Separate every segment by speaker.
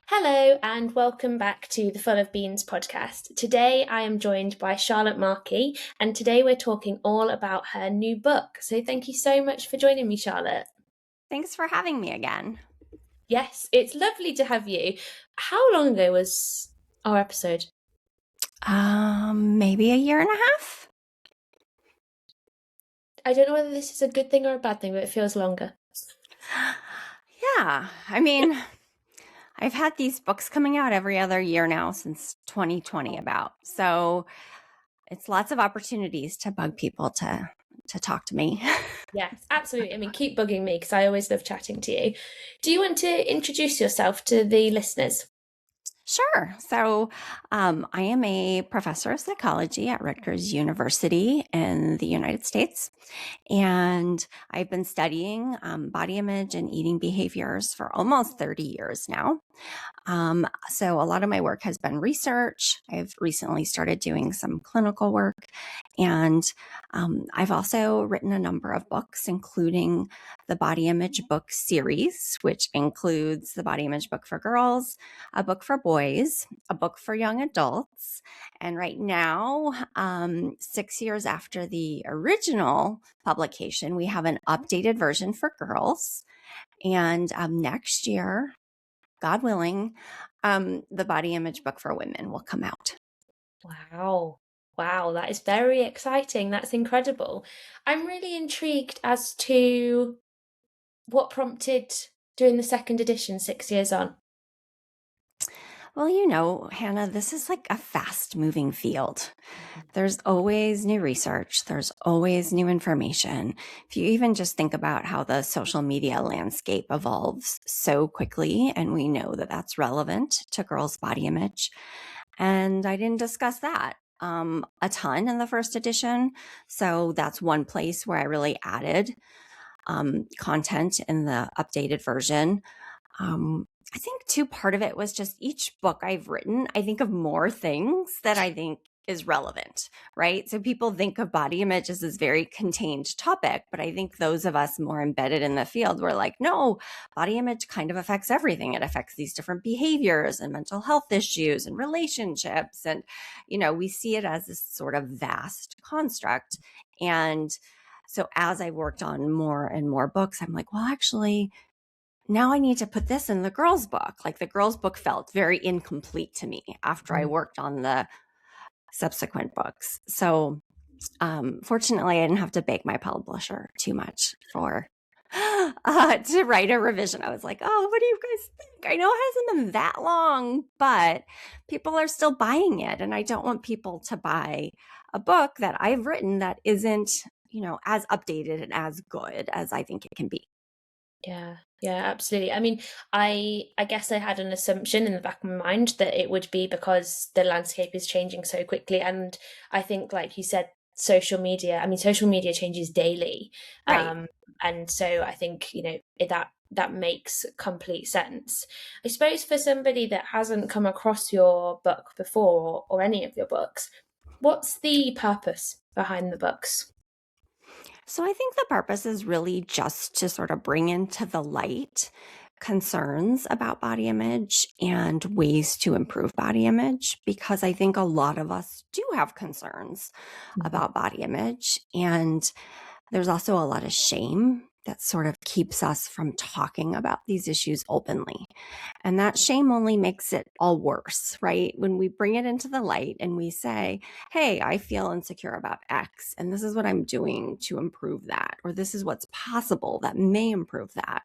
Speaker 1: Hello and welcome back to the Full of Beans podcast. Today I am joined by Charlotte Markey, and today we're talking all about her new book. So thank you so much for joining me, Charlotte.
Speaker 2: Thanks for having me again.
Speaker 1: Yes, it's lovely to have you. How long ago was our episode?
Speaker 2: Maybe a year and a half.
Speaker 1: I don't know whether this is a good thing or a bad thing, but it feels longer.
Speaker 2: Yeah, I mean, I've had these books coming out every other year now since 2020 about. So it's lots of opportunities to bug people to talk to me.
Speaker 1: Yes, absolutely. I mean, keep bugging me because I always love chatting to you. Do you want to introduce yourself to the listeners?
Speaker 2: Sure. So I am a professor of psychology at Rutgers University in the United States. And I've been studying body image and eating behaviors for almost 30 years now. So a lot of my work has been research. I've recently started doing some clinical work. And I've also written a number of books, including the Body Image Book series, which includes the Body Image Book for girls, a book for boys, a book for young adults. And right now, 6 years after the original publication, we have an updated version for girls. And next year, God willing, the Body Image Book for women will come out.
Speaker 1: Wow. Wow, that is very exciting. That's incredible. I'm really intrigued as to what prompted doing the second edition 6 years on.
Speaker 2: Well, you know, Hannah, this is like a fast moving field. There's always new research. There's always new information. If you even just think about how the social media landscape evolves so quickly, and we know that that's relevant to girls' body image. And I didn't discuss that a ton in the first edition. So that's one place where I really added content in the updated version. I think too, part of it was just each book I've written, I think of more things that I think is relevant, right? So people think of body image as this very contained topic, but I think those of us more embedded in the field were like, no, body image kind of affects everything. It affects these different behaviors and mental health issues and relationships. And, you know, we see it as this sort of vast construct. And so as I worked on more and more books, I'm like, well, actually, now I need to put this in the girls' book. Like the girls' book felt very incomplete to me after I worked on the subsequent books. So fortunately, I didn't have to beg my publisher too much for to write a revision. I was like, oh, what do you guys think? I know it hasn't been that long, but people are still buying it. And I don't want people to buy a book that I've written that isn't, you know, as updated and as good as I think it can be.
Speaker 1: Yeah, absolutely. I mean, I guess I had an assumption in the back of my mind that it would be because the landscape is changing so quickly. And I think, like you said, social media changes daily.
Speaker 2: Right.
Speaker 1: And so I think, that makes complete sense. I suppose for somebody that hasn't come across your book before or any of your books, what's the purpose behind the books?
Speaker 2: So I think the purpose is really just to sort of bring into the light concerns about body image and ways to improve body image, because I think a lot of us do have concerns about body image. And there's also a lot of shame that sort of keeps us from talking about these issues openly. And that shame only makes it all worse, right? When we bring it into the light and we say, hey, I feel insecure about X, and this is what I'm doing to improve that, or this is what's possible that may improve that,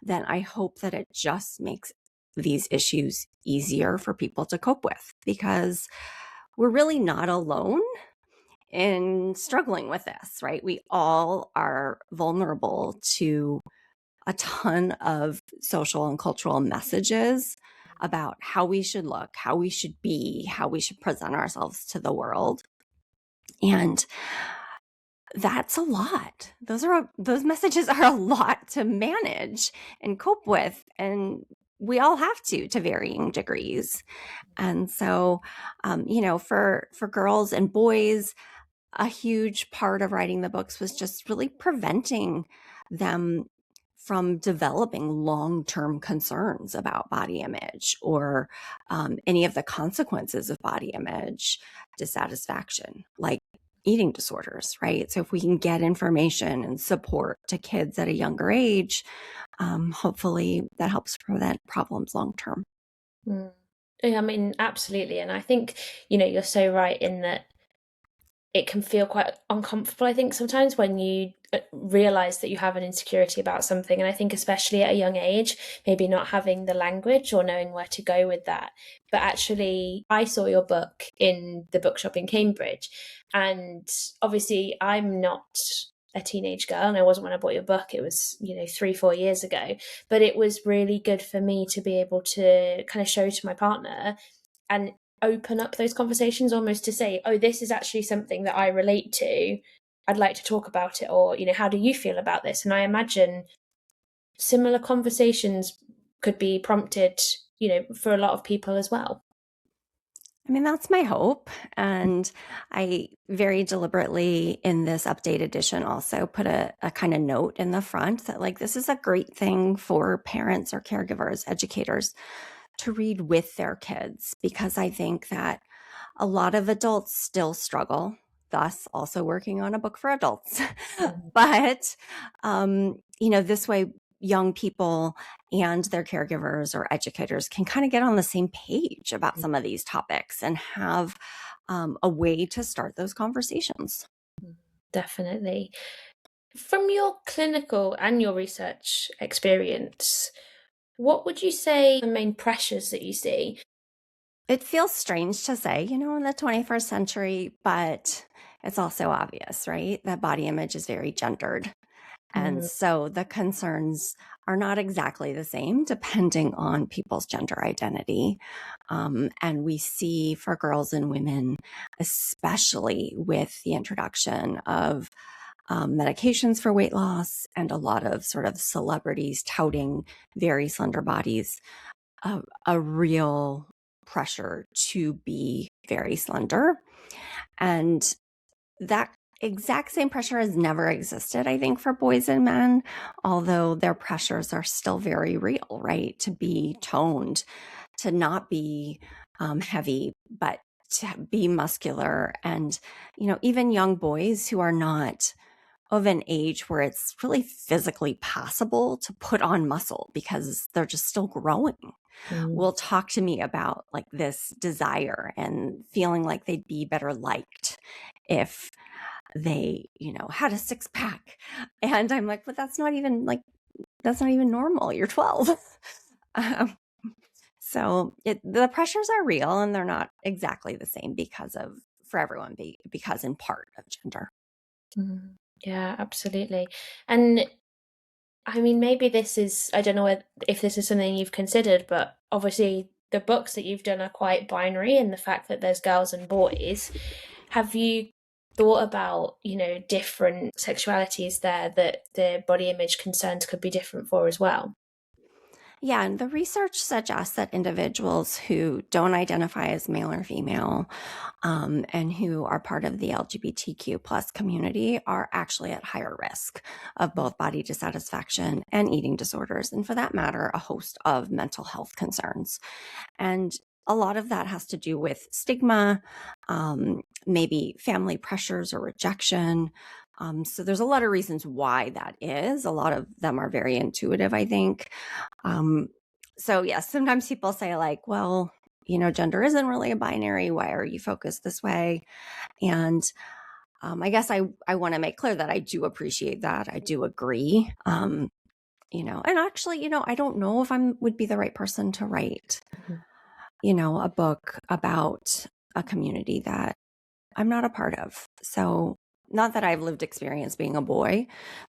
Speaker 2: then I hope that it just makes these issues easier for people to cope with, because we're really not alone in struggling with this, right? We all are vulnerable to a ton of social and cultural messages about how we should look, how we should be, how we should present ourselves to the world. And that's a lot. Those messages are a lot to manage and cope with. And we all have to varying degrees. And so, for girls and boys, a huge part of writing the books was just really preventing them from developing long-term concerns about body image or any of the consequences of body image dissatisfaction, like eating disorders, right? So if we can get information and support to kids at a younger age, hopefully that helps prevent problems long term.
Speaker 1: Mm. Yeah, I mean, absolutely. And I think, you're so right in that it can feel quite uncomfortable, I think, sometimes when you realize that you have an insecurity about something. And I think, especially at a young age, maybe not having the language or knowing where to go with that. But actually, I saw your book in the bookshop in Cambridge. And obviously, I'm not a teenage girl and I wasn't when I bought your book. It was, 3-4 years ago. But it was really good for me to be able to kind of show to my partner and open up those conversations, almost to say, oh, this is actually something that I relate to. I'd like to talk about it. Or, how do you feel about this? And I imagine similar conversations could be prompted, for a lot of people as well.
Speaker 2: I mean, that's my hope. And I very deliberately in this update edition also put a kind of note in the front that, like, this is a great thing for parents or caregivers, educators to read with their kids, because I think that a lot of adults still struggle, thus also working on a book for adults.
Speaker 1: Mhm.
Speaker 2: But, this way, young people and their caregivers or educators can kind of get on the same page about some of these topics and have a way to start those conversations.
Speaker 1: Definitely. From your clinical and your research experience, what would you say the main pressures that you see?
Speaker 2: It feels strange to say, in the 21st century, but it's also obvious, right? That body image is very gendered. And
Speaker 1: Mm.
Speaker 2: so the concerns are not exactly the same depending on people's gender identity. And we see for girls and women, especially with the introduction of medications for weight loss and a lot of sort of celebrities touting very slender bodies, a real pressure to be very slender. And that exact same pressure has never existed, I think, for boys and men, although their pressures are still very real, right? To be toned, to not be heavy, but to be muscular. And, even young boys who are not of an age where it's really physically possible to put on muscle because they're just still growing,
Speaker 1: Mm.
Speaker 2: will talk to me about like this desire and feeling like they'd be better liked if they, had a six pack. And I'm like, but that's not even normal. You're 12. um, so the pressures are real and they're not exactly the same for everyone, because in part of gender.
Speaker 1: Mm. Yeah, absolutely. And I mean, maybe I don't know if this is something you've considered, but obviously the books that you've done are quite binary in the fact that there's girls and boys. Have you thought about, different sexualities there that the body image concerns could be different for as well?
Speaker 2: Yeah, and the research suggests that individuals who don't identify as male or female, and who are part of the LGBTQ plus community are actually at higher risk of both body dissatisfaction and eating disorders, and for that matter, a host of mental health concerns. And a lot of that has to do with stigma, maybe family pressures or rejection. So there's a lot of reasons why that is. A lot of them are very intuitive, I think. Um, so yes, sometimes people say like, well, gender isn't really a binary. Why are you focused this way? And I guess I want to make clear that I do appreciate that. I do agree. And actually, I don't know if would be the right person to write,
Speaker 1: Mhm.
Speaker 2: a book about a community that I'm not a part of. So not that I've lived experience being a boy,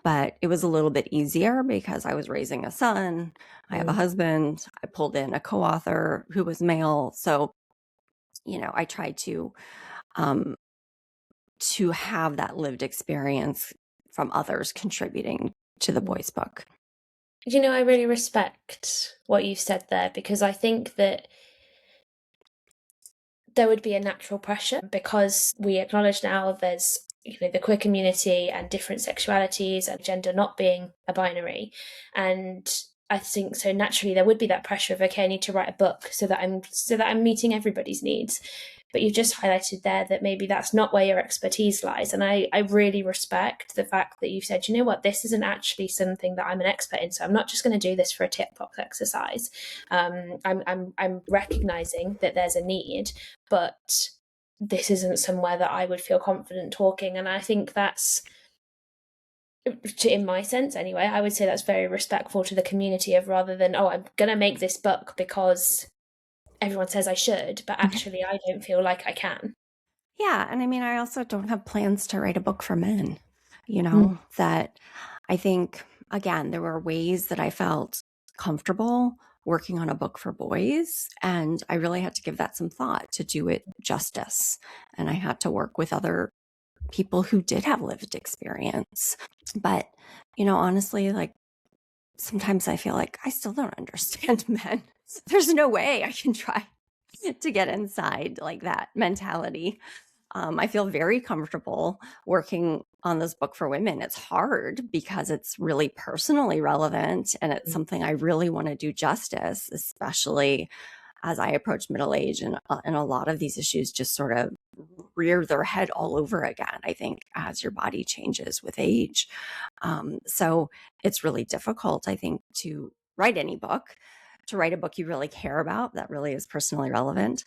Speaker 2: but it was a little bit easier because I was raising a son. I have a
Speaker 1: Mm.
Speaker 2: husband. I pulled in a co-author who was male. So, I tried um, to have that lived experience from others contributing to the
Speaker 1: Mm.
Speaker 2: boys' book.
Speaker 1: I really respect what you've said there because I think that there would be a natural pressure because we acknowledge now there's the queer community and different sexualities and gender not being a binary. And I think so naturally there would be that pressure of, okay, I need to write a book so that I'm meeting everybody's needs. But you've just highlighted there that maybe that's not where your expertise lies. And I really respect the fact that you've said, you know what, this isn't actually something that I'm an expert in. So I'm not just going to do this for a tick box exercise. I'm recognizing that there's a need, but this isn't somewhere that I would feel confident talking. And I think that's, in my sense anyway, I would say that's very respectful to the community, of rather than, oh, I'm going to make this book because everyone says I should, but actually I don't feel like I can.
Speaker 2: Yeah. And I mean, I also don't have plans to write a book for men,
Speaker 1: Mm.
Speaker 2: that I think, again, there were ways that I felt comfortable working on a book for boys. And I really had to give that some thought to do it justice. And I had to work with other people who did have lived experience. But, honestly, like sometimes I feel like I still don't understand men. There's no way I can try to get inside like that mentality. I feel very comfortable working on this book for women. It's hard because it's really personally relevant and it's something I really want to do justice, especially as I approach middle age, and a lot of these issues just sort of rear their head all over again, I think, as your body changes with age. So it's really difficult, I think, to write any book, to write a book you really care about that really is personally relevant.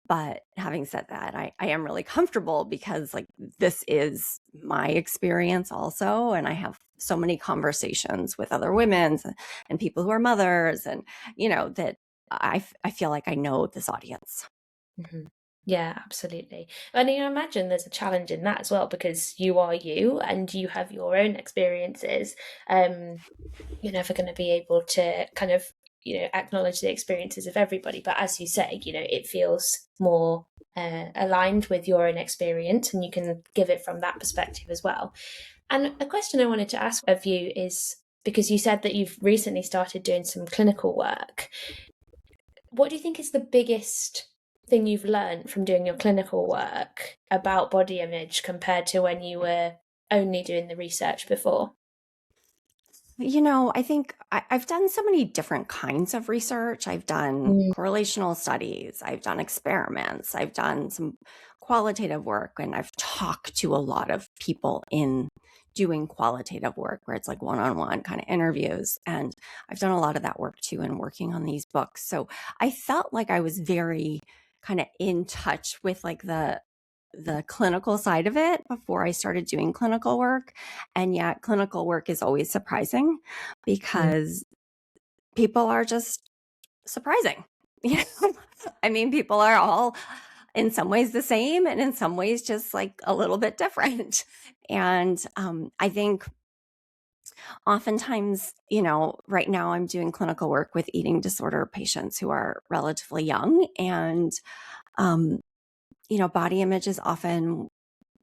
Speaker 2: But having said that, I am really comfortable because like this is my experience also. And I have so many conversations with other women and people who are mothers and, that I feel like I know this audience.
Speaker 1: Mm-hmm. Yeah, absolutely. And you imagine there's a challenge in that as well, because you are you and you have your own experiences. You're never going to be able to kind of, acknowledge the experiences of everybody. But as you say, it feels more aligned with your own experience, and you can give it from that perspective as well. And a question I wanted to ask of you is, because you said that you've recently started doing some clinical work, what do you think is the biggest thing you've learned from doing your clinical work about body image compared to when you were only doing the research before?
Speaker 2: I think I've done so many different kinds of research. I've done
Speaker 1: Mm.
Speaker 2: correlational studies, I've done experiments, I've done some qualitative work, and I've talked to a lot of people in doing qualitative work where it's like one-on-one kind of interviews. And I've done a lot of that work too in working on these books. So I felt like I was very kind of in touch with like the clinical side of it before I started doing clinical work. And yet clinical work is always surprising because people are just surprising. I mean, people are all in some ways the same and in some ways just like a little bit different. And I think oftentimes, right now I'm doing clinical work with eating disorder patients who are relatively young. And body image is often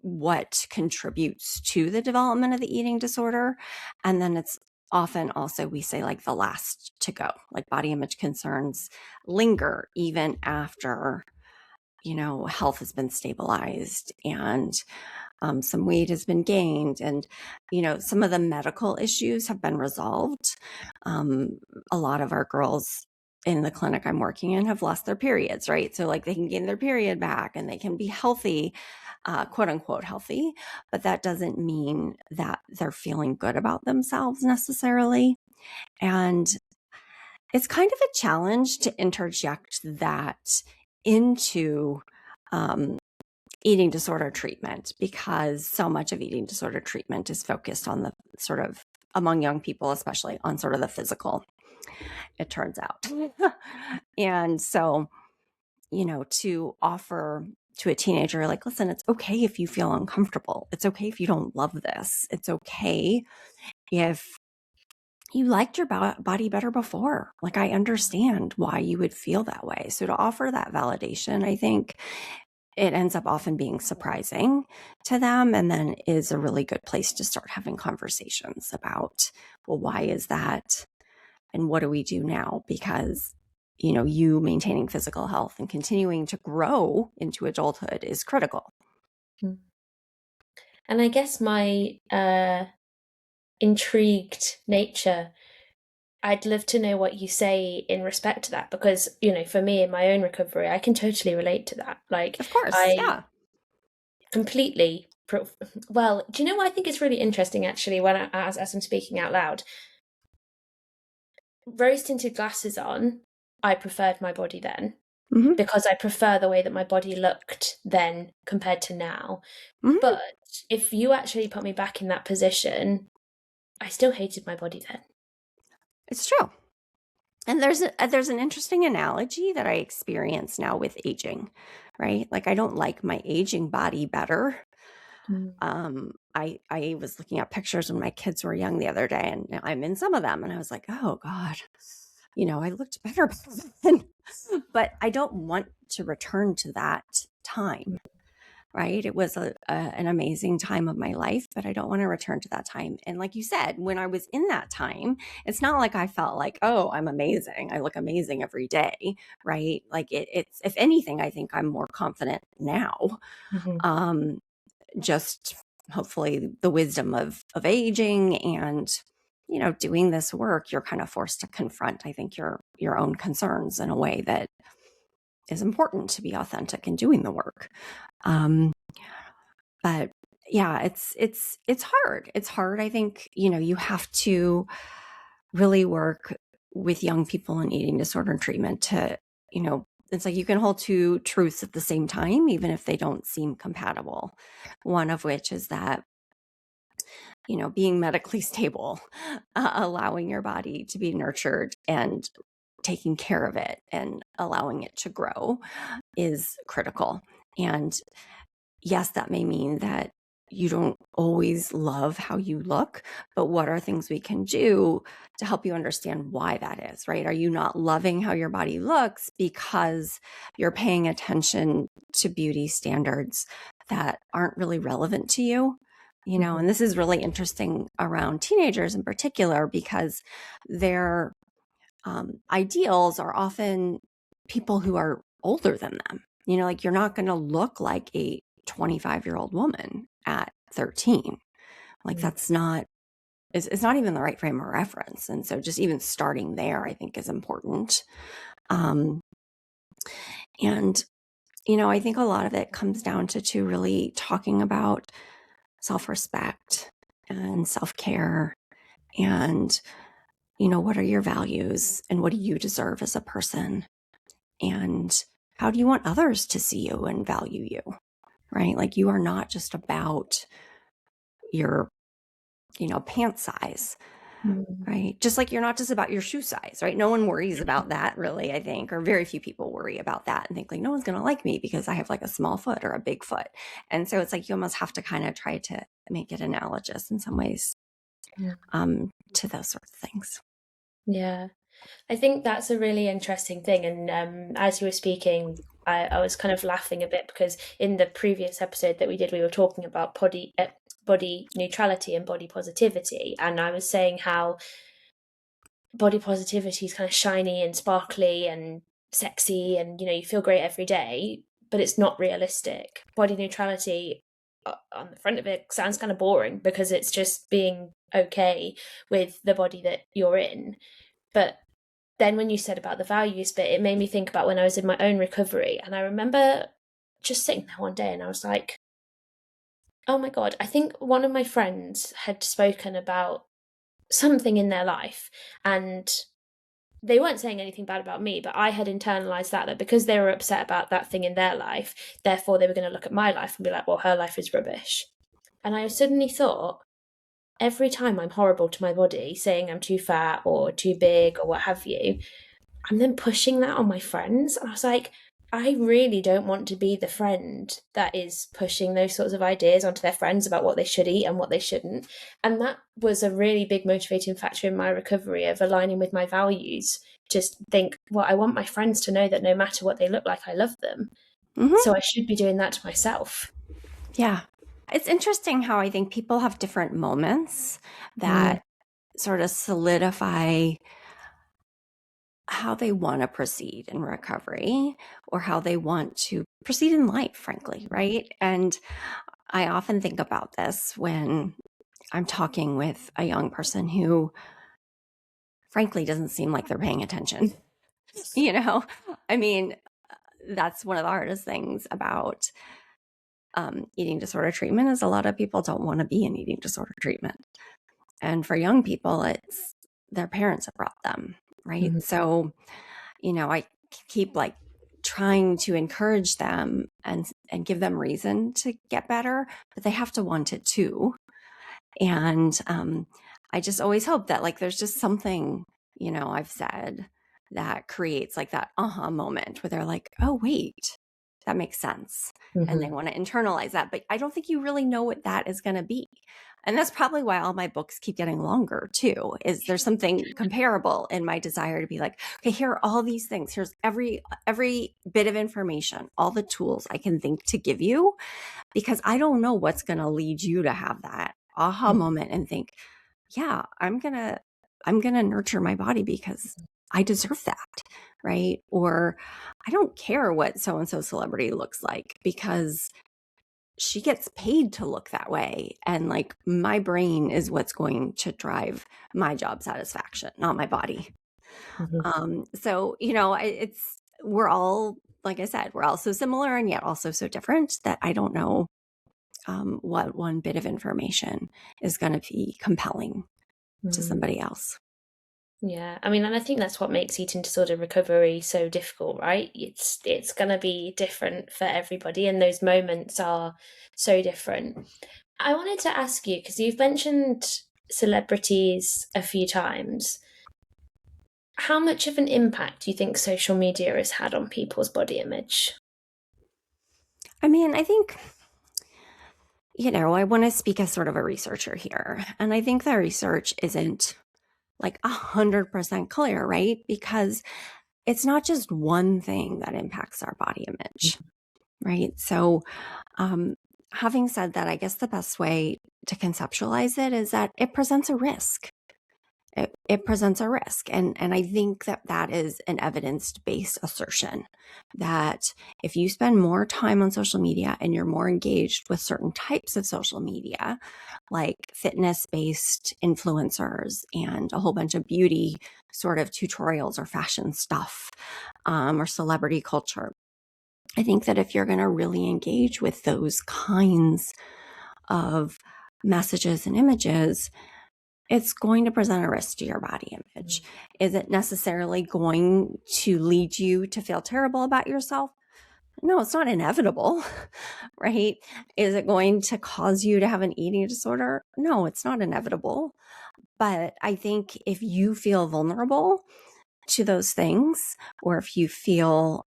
Speaker 2: what contributes to the development of the eating disorder. And then it's often also, we say, like the last to go, like body image concerns linger even after, health has been stabilized and some weight has been gained and, some of the medical issues have been resolved. A lot of our girls in the clinic I'm working in have lost their periods, right? So like they can gain their period back and they can be healthy, quote unquote healthy, but that doesn't mean that they're feeling good about themselves necessarily. And it's kind of a challenge to interject that into eating disorder treatment because so much of eating disorder treatment is focused on the sort of, among young people, especially on sort of the physical, it turns out. And so, to offer to a teenager, like, listen, it's okay if you feel uncomfortable. It's okay if you don't love this. It's okay if you liked your body better before. Like, I understand why you would feel that way. So to offer that validation, I think it ends up often being surprising to them and then is a really good place to start having conversations about, well, why is that? And what do we do now? Because, you maintaining physical health and continuing to grow into adulthood is critical.
Speaker 1: And I guess my intrigued nature, I'd love to know what you say in respect to that, because, for me in my own recovery, I can totally relate to that. Like,
Speaker 2: Of course.
Speaker 1: I
Speaker 2: Yeah.
Speaker 1: completely, well, do you know what I think is really interesting actually when as I'm speaking out loud? Rose tinted glasses on, I preferred my body then,
Speaker 2: Hmm.
Speaker 1: because I prefer the way that my body looked then compared to now.
Speaker 2: Hmm.
Speaker 1: But if you actually put me back in that position, I still hated my body then.
Speaker 2: It's true. And there's an interesting analogy that I experience now with aging, right? Like I don't like my aging body better.
Speaker 1: Mm.
Speaker 2: I was looking at pictures when my kids were young the other day, and I'm in some of them, and I was like, oh God, I looked better back then. But I don't want to return to that time, right? It was an amazing time of my life, but I don't want to return to that time. And like you said, when I was in that time, it's not like I felt like, oh, I'm amazing. I look amazing every day, right? Like it's, if anything, I think I'm more confident now.
Speaker 1: Mhm.
Speaker 2: Um, just hopefully the wisdom of aging and doing this work, you're kind of forced to confront, I think, your own concerns in a way that is important to be authentic in doing the work. But yeah, it's hard. It's hard. I think, you have to really work with young people in eating disorder treatment to, it's like you can hold two truths at the same time, even if they don't seem compatible. One of which is that, being medically stable, allowing your body to be nurtured and taking care of it and allowing it to grow is critical. And yes, that may mean that you don't always love how you look, but what are things we can do to help you understand why that is, right? Are you not loving how your body looks because you're paying attention to beauty standards that aren't really relevant to you?
Speaker 1: Mhm.
Speaker 2: And this is really interesting around teenagers in particular because their ideals are often people who are older than them. Like you're not going to look like a 25-year-old woman at 13. Like
Speaker 1: Mm.
Speaker 2: that's not, it's not even the right frame of reference. And so just even starting there, I think is important. Um, and, I think a lot of it comes down to really talking about self-respect and self-care and, what are your values and what do you deserve as a person? And how do you want others to see you and value you? Right? Like you are not just about your, pant size,
Speaker 1: Mm.
Speaker 2: right? Just like you're not just about your shoe size, right? No one worries about that really, I think, or very few people worry about that and think like, no one's going to like me because I have like a small foot or a big foot. And so it's like, you almost have to kind of try to make it analogous in some ways,
Speaker 1: Mm.
Speaker 2: to those sorts of things.
Speaker 1: Yeah. I think that's a really interesting thing. And as you were speaking, I was kind of laughing a bit because in the previous episode that we did, we were talking about body neutrality and body positivity. And I was saying how body positivity is kind of shiny and sparkly and sexy and, you feel great every day, but it's not realistic. Body neutrality on the front of it sounds kind of boring because it's just being okay with the body that you're in. But then when you said about the values bit, it made me think about when I was in my own recovery. And I remember just sitting there one day and I was like, oh my God, I think one of my friends had spoken about something in their life. And they weren't saying anything bad about me, but I had internalized that because they were upset about that thing in their life, therefore they were going to look at my life and be like, well, her life is rubbish. And I suddenly thought, every time I'm horrible to my body, saying I'm too fat or too big or what have you, I'm then pushing that on my friends. And I was like, I really don't want to be the friend that is pushing those sorts of ideas onto their friends about what they should eat and what they shouldn't. And that was a really big motivating factor in my recovery of aligning with my values. Just think, well, I want my friends to know that no matter what they look like, I love them.
Speaker 2: Mm-hmm.
Speaker 1: So I should be doing that to myself.
Speaker 2: Yeah. It's interesting how I think people have different moments
Speaker 1: Mm.
Speaker 2: that sort of solidify how they want to proceed in recovery or how they want to proceed in life, frankly, right? And I often think about this when I'm talking with a young person who frankly doesn't seem like they're paying attention. You know, I mean, that's one of the hardest things about eating disorder treatment is a lot of people don't want to be in eating disorder treatment. And for young people, it's their parents have brought them, right?
Speaker 1: Mhm.
Speaker 2: So, I keep like trying to encourage them and give them reason to get better, but they have to want it too. And I just always hope that like there's just something, I've said that creates like that aha moment where they're like, oh, wait, that makes sense. And they
Speaker 1: Mhm.
Speaker 2: want to internalize that. But I don't think you really know what that is going to be. And that's probably why all my books keep getting longer too, is there's something comparable in my desire to be like, okay, here are all these things. Here's every bit of information, all the tools I can think to give you, because I don't know what's going to lead you to have that aha moment and think, yeah, I'm going to nurture my body because I deserve that, right? Or I don't care what so and so celebrity looks like because she gets paid to look that way, and like my brain is what's going to drive my job satisfaction, not my body.
Speaker 1: Mhm.
Speaker 2: So it's we're all, like I said, we're all so similar and yet also so different that I don't know what one bit of information is going to be compelling to
Speaker 1: Mhm.
Speaker 2: somebody else.
Speaker 1: Yeah, I mean, and I think that's what makes eating disorder recovery so difficult, right? It's gonna be different for everybody, and those moments are so different. I wanted to ask you, because you've mentioned celebrities a few times, how much of an impact do you think social media has had on people's body image?
Speaker 2: I mean, I think, I want to speak as sort of a researcher here. And I think the research isn't like 100% clear, right? Because it's not just one thing that impacts our body image, right? So, um, having said that, I guess the best way to conceptualize it is that it presents a risk. It presents a risk. And I think that that is an evidence-based assertion that if you spend more time on social media and you're more engaged with certain types of social media, like fitness-based influencers and a whole bunch of beauty sort of tutorials or fashion stuff, or celebrity culture, I think that if you're going to really engage with those kinds of messages and images, it's going to present a risk to your body image. Is it necessarily going to lead you to feel terrible about yourself? No, it's not inevitable, right? Is it going to cause you to have an eating disorder? No, it's not inevitable. But I think if you feel vulnerable to those things, or if you feel,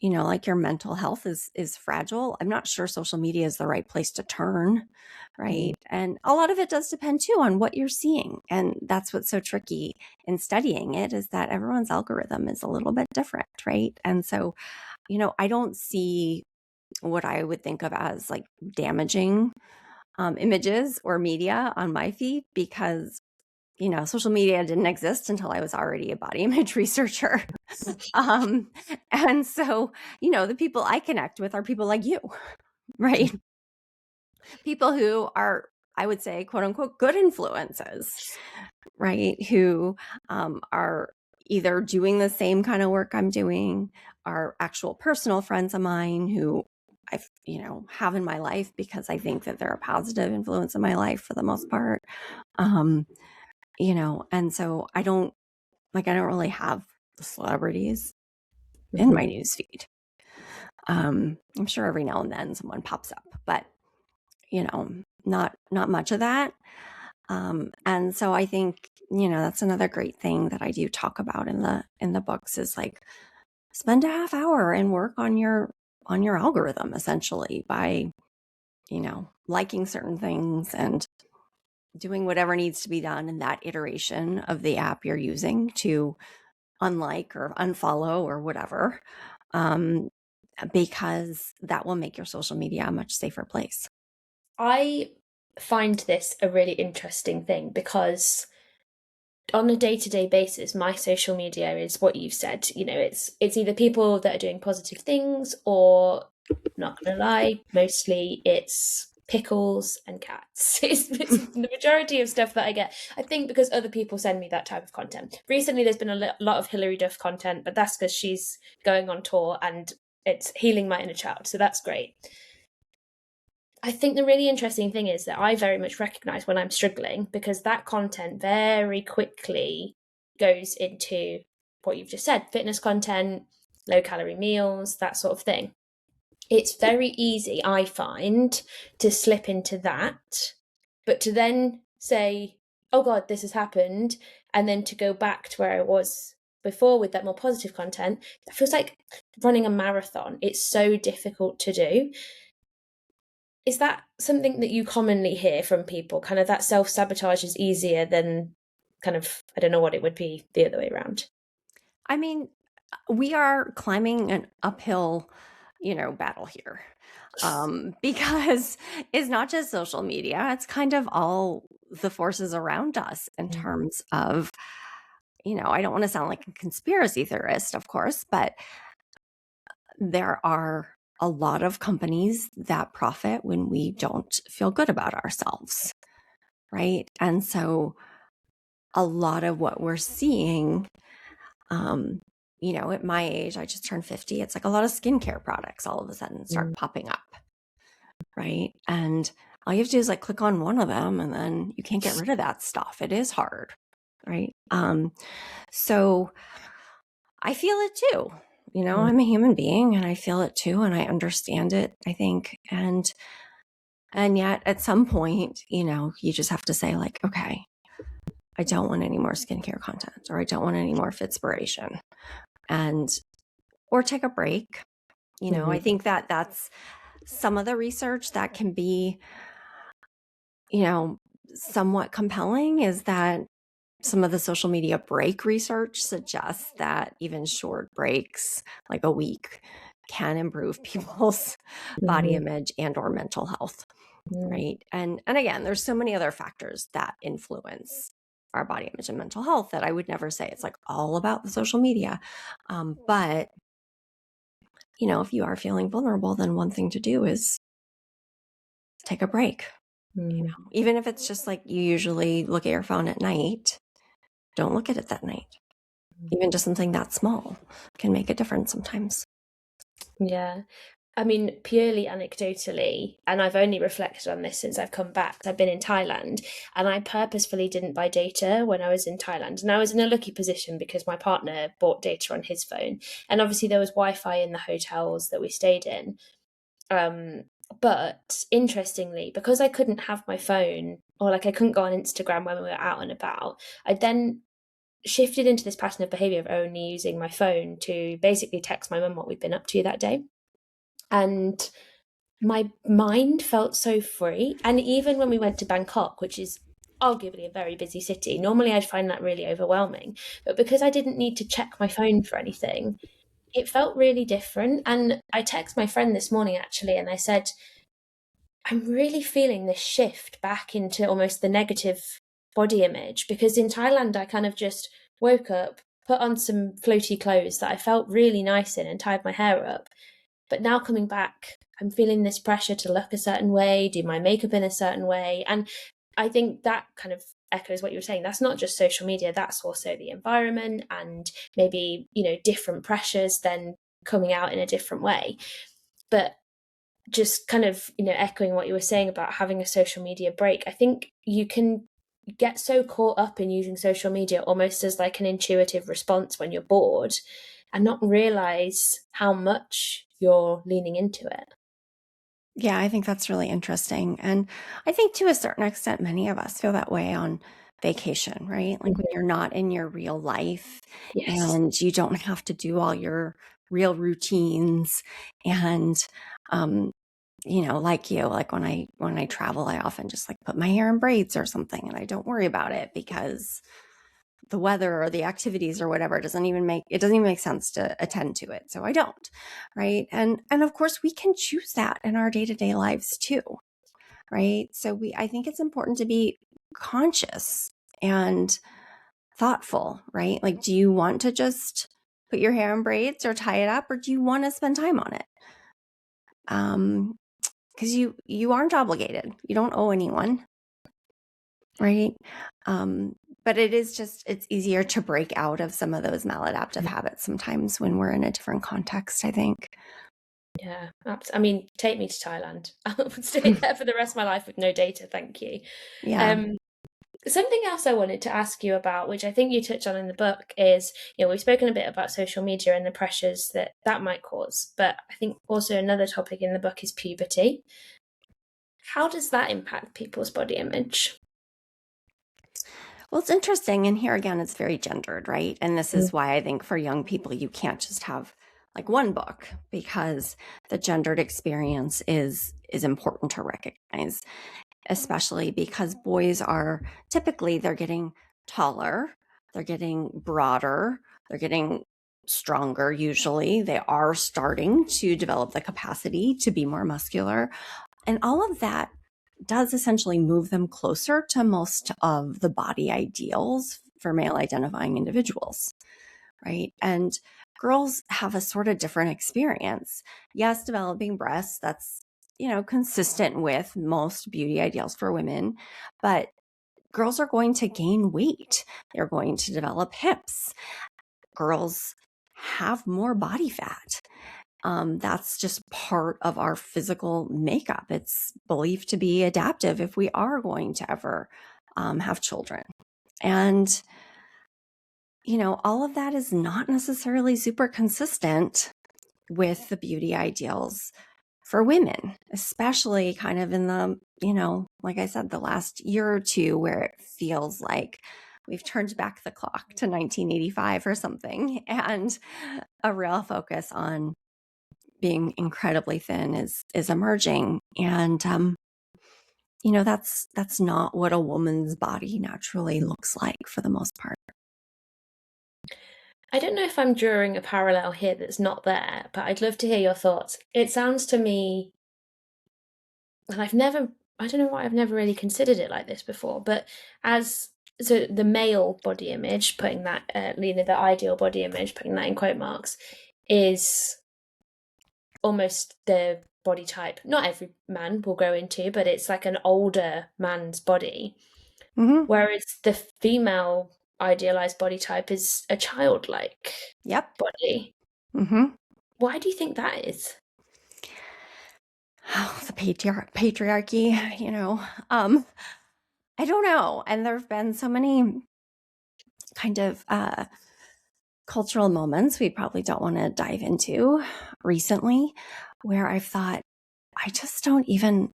Speaker 2: like your mental health is fragile, I'm not sure social media is the right place to turn,
Speaker 1: Mm.
Speaker 2: right? And a lot of it does depend too on what you're seeing. And that's what's so tricky in studying it, is that everyone's algorithm is a little bit different, right? And so, I don't see what I would think of as like damaging images or media on my feed because social media didn't exist until I was already a body image researcher. Um, and so, the people I connect with are people like you, right? People who are, I would say, quote unquote, good influences, right? Who are either doing the same kind of work I'm doing, are actual personal friends of mine who I, have in my life because I think that they're a positive influence in my life for the most part. Um, and so I don't really have the celebrities in my
Speaker 1: Mhm.
Speaker 2: newsfeed. I'm sure every now and then someone pops up, but not much of that. And so I think that's another great thing that I do talk about in the books is like spend a half hour and work on your algorithm essentially by liking certain things and doing whatever needs to be done in that iteration of the app you're using to unlike or unfollow or whatever, um, because that will make your social media a much safer place.
Speaker 1: I find this a really interesting thing because on a day-to-day basis, my social media is what you've said. It's either people that are doing positive things or Not gonna lie, mostly it's pickles and cats. It's the majority of stuff that I get. I think because other people send me that type of content. Recently, there's been a lot of Hilary Duff content, but that's because she's going on tour and it's healing my inner child. So that's great. I think the really interesting thing is that I very much recognize when I'm struggling, because that content very quickly goes into what you've just said, fitness content, low calorie meals, that sort of thing. It's very easy, I find, to slip into that, but to then say, oh God, this has happened, and then to go back to where I was before with that more positive content, it feels like running a marathon. It's so difficult to do. Is that something that you commonly hear from people? Kind of that self-sabotage is easier than kind of, I don't know what it would be the other way around.
Speaker 2: I mean, we are climbing an uphill, battle here. Because it's not just social media, it's kind of all the forces around us in terms of, I don't want to sound like a conspiracy theorist, of course, but there are a lot of companies that profit when we don't feel good about ourselves, right? And so a lot of what we're seeing, at my age, I just turned 50, it's like a lot of skincare products all of a sudden start popping up, right? And all you have to do is like click on one of them and then you can't get rid of that stuff. It is hard, right? So I feel it too. I'm a human being and I feel it too, and I understand it, I think. And yet at some point, you just have to say like, okay, I don't want any more skincare content, or I don't want any more Fitspiration, or take a break. I think that that's some of the research that can be, somewhat compelling, is that some of the social media break research suggests that even short breaks, like a week, can improve people's body image and or mental health, right? And again, there's so many other factors that influence our body image and mental health that I would never say it's like all about the social media. But if you are feeling vulnerable, then one thing to do is take a break. Even if it's just like you usually look at your phone at night, don't look at it that night. Even just something that small can make a difference sometimes.
Speaker 1: Yeah. I mean, purely anecdotally, and I've only reflected on this since I've come back. I've been in Thailand, and I purposefully didn't buy data when I was in Thailand. And I was in a lucky position because my partner bought data on his phone. And obviously there was Wi-Fi in the hotels that we stayed in. But interestingly, because I couldn't have my phone, or like I couldn't go on Instagram when we were out and about, I then shifted into this pattern of behavior of only using my phone to basically text my mum what we'd been up to that day. And my mind felt so free. And even when we went to Bangkok, which is arguably a very busy city, normally I'd find that really overwhelming. But because I didn't need to check my phone for anything, it felt really different. And I texted my friend this morning actually, and I said, I'm really feeling this shift back into almost the negative body image, because in Thailand, I kind of just woke up, put on some floaty clothes that I felt really nice in, and tied my hair up. But now coming back, I'm feeling this pressure to look a certain way, do my makeup in a certain way. And I think that kind of echoes what you were saying. That's not just social media, that's also the environment and maybe, different pressures then coming out in a different way. But just kind of, echoing what you were saying about having a social media break, I think you can get so caught up in using social media almost as like an intuitive response when you're bored, and not realize how much you're leaning into it.
Speaker 2: Yeah, I think that's really interesting. And I think to a certain extent, many of us feel that way on vacation, right? Like when you're not in your real life
Speaker 1: Yes.
Speaker 2: and you don't have to do all your real routines. And, like when I travel, I often just like put my hair in braids or something and I don't worry about it because the weather or the activities or whatever doesn't even make sense to attend to it. So I don't, right? And of course we can choose that in our day-to-day lives too, right? So I think it's important to be conscious and thoughtful, right? Like, do you want to just put your hair in braids or tie it up, or do you want to spend time on it? because you aren't obligated. You don't owe anyone, right? But it's easier to break out of some of those maladaptive habits sometimes when we're in a different context, I think.
Speaker 1: Yeah, I mean, take me to Thailand. I would stay there for the rest of my life with no data, thank you.
Speaker 2: Yeah.
Speaker 1: Something else I wanted to ask you about, which I think you touched on in the book, is, we've spoken a bit about social media and the pressures that might cause, but I think also another topic in the book is puberty. How does that impact people's body image?
Speaker 2: Well, it's interesting. And here again, it's very gendered, right? And this is why I think for young people, you can't just have like one book, because the gendered experience is important to recognize, especially because boys are typically, they're getting taller, they're getting broader, they're getting stronger. Usually they are starting to develop the capacity to be more muscular. And all of that does essentially move them closer to most of the body ideals for male identifying individuals, right? And girls have a sort of different experience. Yes, developing breasts, that's, consistent with most beauty ideals for women, but girls are going to gain weight. They're going to develop hips. Girls have more body fat. That's just part of our physical makeup. It's believed to be adaptive if we are going to ever have children. And, all of that is not necessarily super consistent with the beauty ideals for women, especially kind of in the, like I said, the last year or two, where it feels like we've turned back the clock to 1985 or something, and a real focus on being incredibly thin is emerging. And that's not what a woman's body naturally looks like for the most part.
Speaker 1: I don't know if I'm drawing a parallel here that's not there, but I'd love to hear your thoughts. It sounds to me, and I don't know why I've never really considered it like this before, but so the male body image, putting that, the ideal body image, putting that in quote marks, is almost the body type not every man will grow into, but it's like an older man's body.
Speaker 2: Mm-hmm.
Speaker 1: Whereas the female idealized body type is a childlike body.
Speaker 2: Mm-hmm.
Speaker 1: Why do you think that is?
Speaker 2: Oh, the patriarchy, I don't know. And there have been so many kind of cultural moments we probably don't want to dive into recently, where I've thought, I just don't even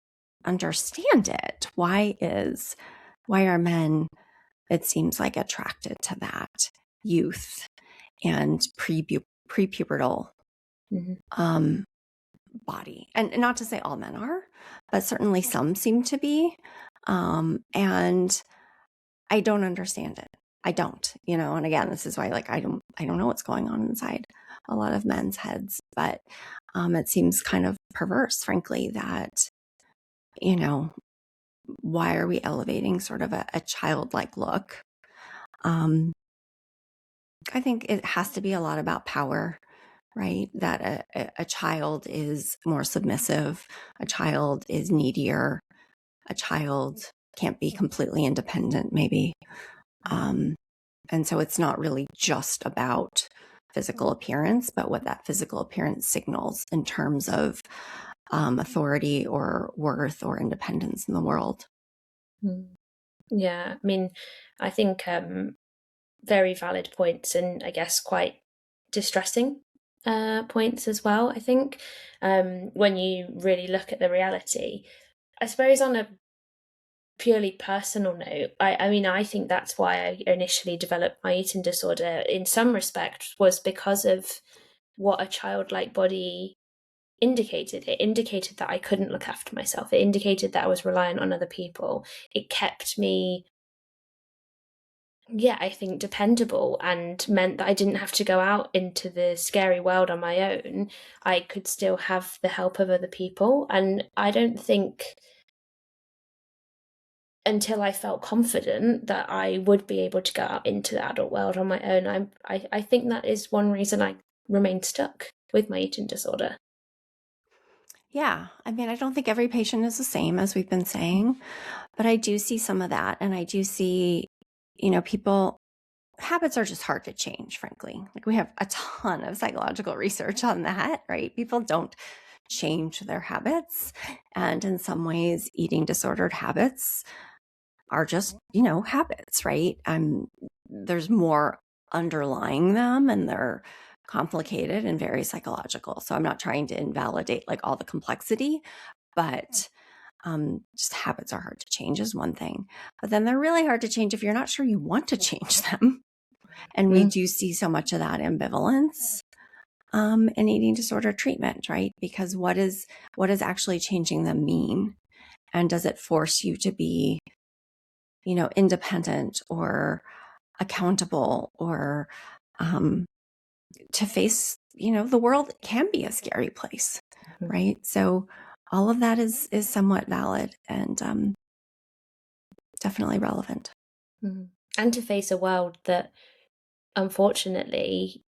Speaker 2: understand it. Why are men, it seems like, attracted to that youth and prepubertal body? And not to say all men are, but certainly some seem to be. And I don't understand it. I don't, and again, this is why, like, I don't know what's going on inside a lot of men's heads, but it seems kind of perverse, frankly, that, why are we elevating sort of a childlike look? I think it has to be a lot about power, right? That a child is more submissive, a child is needier, a child can't be completely independent, maybe. And so it's not really just about physical appearance, but what that physical appearance signals in terms of authority or worth or independence in the world.
Speaker 1: Yeah, I mean, I think very valid points, and I guess quite distressing points as well, I think, when you really look at the reality. I suppose on a purely personal note, I mean, I think that's why I initially developed my eating disorder in some respect, was because of what a childlike body indicated. It indicated that I couldn't look after myself. It indicated that I was reliant on other people. It kept me, I think, dependable, and meant that I didn't have to go out into the scary world on my own. I could still have the help of other people. And I don't think until I felt confident that I would be able to go out into the adult world on my own. I think that is one reason I remained stuck with my eating disorder.
Speaker 2: Yeah. I mean, I don't think every patient is the same, as we've been saying, but I do see some of that. And I do see, people, habits are just hard to change, frankly. Like, we have a ton of psychological research on that, right? People don't change their habits. And in some ways, eating disordered habits are just, habits, right? There's more underlying them, and they're complicated and very psychological. So I'm not trying to invalidate like all the complexity, but just habits are hard to change is one thing. But then they're really hard to change if you're not sure you want to change them. And we do see so much of that ambivalence in eating disorder treatment, right? Because what is actually changing them mean? And does it force you to be, independent or accountable, or to face, the world can be a scary place, right? So all of that is somewhat valid and definitely relevant.
Speaker 1: And to face a world that, unfortunately,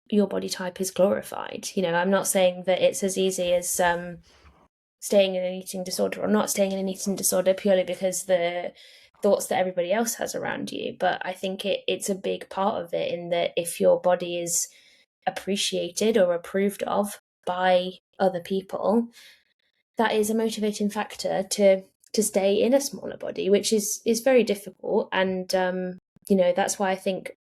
Speaker 1: your body type is glorified. I'm not saying that it's as easy as staying in an eating disorder or not staying in an eating disorder purely because the thoughts that everybody else has around you. But I think it's a big part of it, in that if your body is appreciated or approved of by other people, that is a motivating factor to stay in a smaller body, which is very difficult. And that's why I think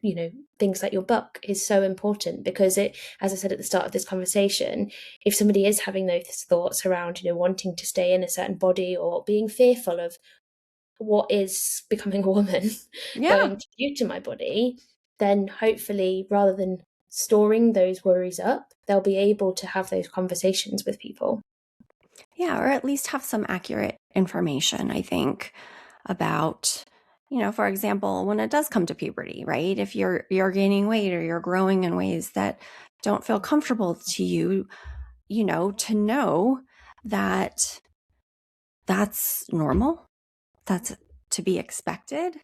Speaker 1: things like your book is so important, because it, as I said at the start of this conversation, if somebody is having those thoughts around wanting to stay in a certain body, or being fearful of what is becoming a woman
Speaker 2: Yeah.
Speaker 1: going to do to my body, then hopefully, rather than storing those worries up, they'll be able to have those conversations with people.
Speaker 2: Yeah, or at least have some accurate information, I think, about, for example, when it does come to puberty, right? If you're gaining weight or you're growing in ways that don't feel comfortable to you, to know that that's normal, that's to be expected.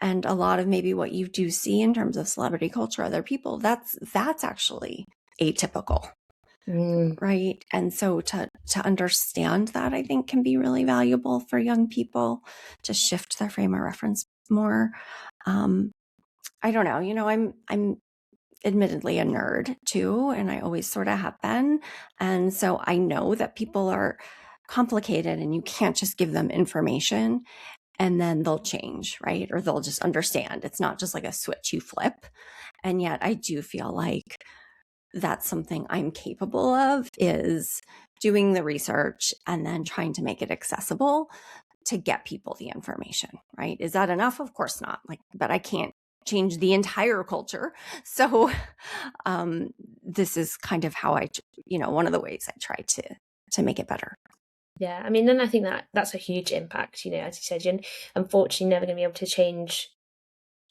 Speaker 2: And a lot of maybe what you do see in terms of celebrity culture, other people, that's actually atypical. Right. And so to understand that, I think, can be really valuable for young people to shift their frame of reference more. I don't know, I'm admittedly a nerd too, and I always sort of have been. And so I know that people are complicated, and you can't just give them information and then they'll change, right? Or they'll just understand. It's not just like a switch you flip. And yet I do feel like that's something I'm capable of, is doing the research and then trying to make it accessible to get people the information, right? Is that enough? Of course not. But I can't change the entire culture. So this is kind of how one of the ways I try to make it better.
Speaker 1: Yeah, I mean, then I think that's a huge impact. As you said, you're unfortunately never going to be able to change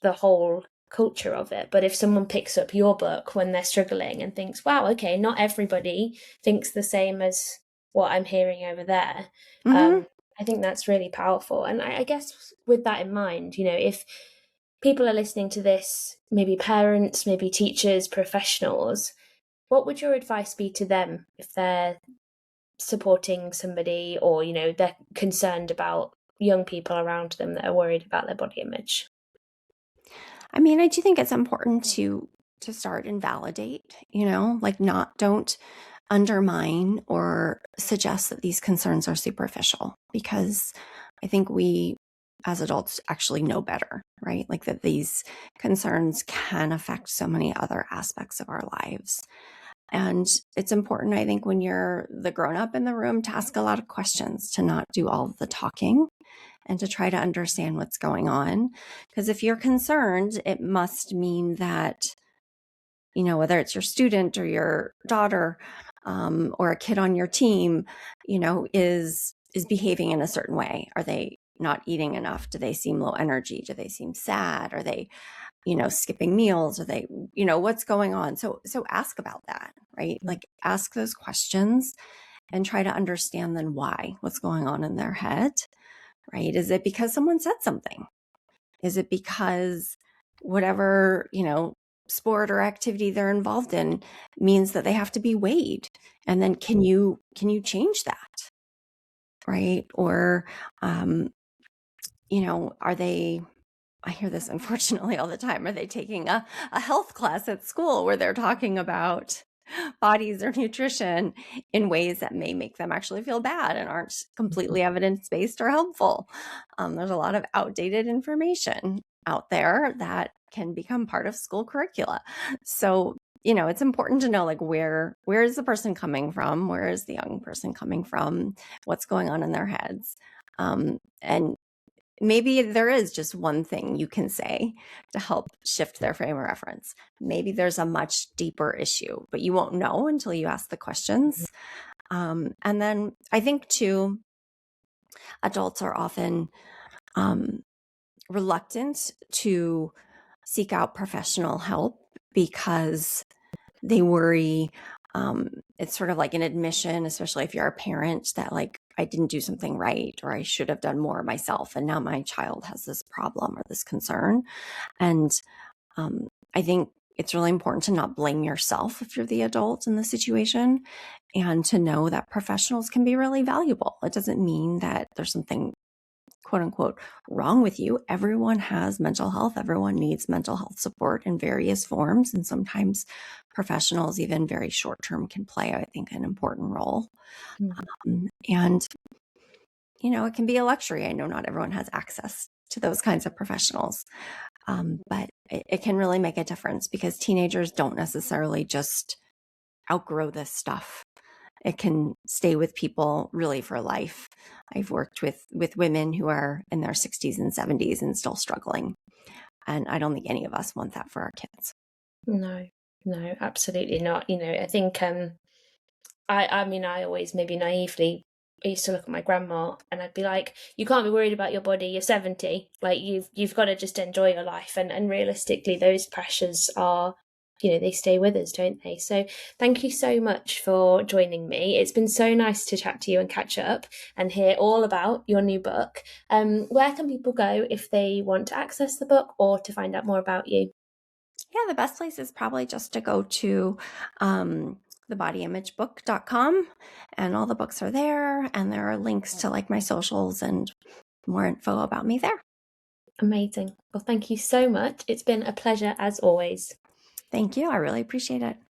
Speaker 1: the whole culture of it. But if someone picks up your book when they're struggling and thinks, wow, okay, not everybody thinks the same as what I'm hearing over there, I think that's really powerful. And I guess with that in mind, if people are listening to this, maybe parents, maybe teachers, professionals, what would your advice be to them if they're supporting somebody, or they're concerned about young people around them that are worried about their body image?
Speaker 2: I mean, I do think it's important to start and validate, don't undermine or suggest that these concerns are superficial, because I think we as adults actually know better, right? Like that these concerns can affect so many other aspects of our lives. And it's important, I think, when you're the grown up in the room, to ask a lot of questions, to not do all of the talking, and to try to understand what's going on. Because if you're concerned, it must mean that, whether it's your student or your daughter, or a kid on your team, is behaving in a certain way. Are they not eating enough? Do they seem low energy? Do they seem sad? Are they, skipping meals? Are they, what's going on? So ask about that, right? Like, ask those questions and try to understand then what's going on in their head, right? Is it because someone said something? Is it because whatever, sport or activity they're involved in means that they have to be weighed? And then can you change that? Right? Or, are they, I hear this unfortunately all the time, are they taking a health class at school where they're talking about bodies or nutrition in ways that may make them actually feel bad and aren't completely evidence-based or helpful? There's a lot of outdated information out there that can become part of school curricula. So, it's important to know, like, where is the person coming from? Where is the young person coming from? What's going on in their heads? And maybe there is just one thing you can say to help shift their frame of reference. Maybe there's a much deeper issue, but you won't know until you ask the questions. And then I think too, adults are often reluctant to seek out professional help because they worry it's sort of like an admission, especially if you're a parent, that like, I didn't do something right, or I should have done more myself, and now my child has this problem or this concern. And I think it's really important to not blame yourself if you're the adult in the situation, and to know that professionals can be really valuable. It doesn't mean that there's something quote unquote wrong with you. Everyone has mental health. Everyone needs mental health support in various forms. And sometimes professionals, even very short term, can play, I think, an important role. And, it can be a luxury. I know not everyone has access to those kinds of professionals. But it can really make a difference, because teenagers don't necessarily just outgrow this stuff. It can stay with people really for life. I've worked with women who are in their 60s and 70s and still struggling. And I don't think any of us want that for our kids.
Speaker 1: No, absolutely not. I think I mean, I always maybe naively, I used to look at my grandma and I'd be like, you can't be worried about your body, you're 70. Like, you've got to just enjoy your life. And realistically, those pressures are, they stay with us, don't they? So thank you so much for joining me. It's been so nice to chat to you and catch up and hear all about your new book. Where can people go if they want to access the book or to find out more about you?
Speaker 2: Yeah, the best place is probably just to go to thebodyimageBook.com, and all the books are there, and there are links to like my socials and more info about me there.
Speaker 1: Amazing. Well, thank you so much. It's been a pleasure as always.
Speaker 2: Thank you. I really appreciate it.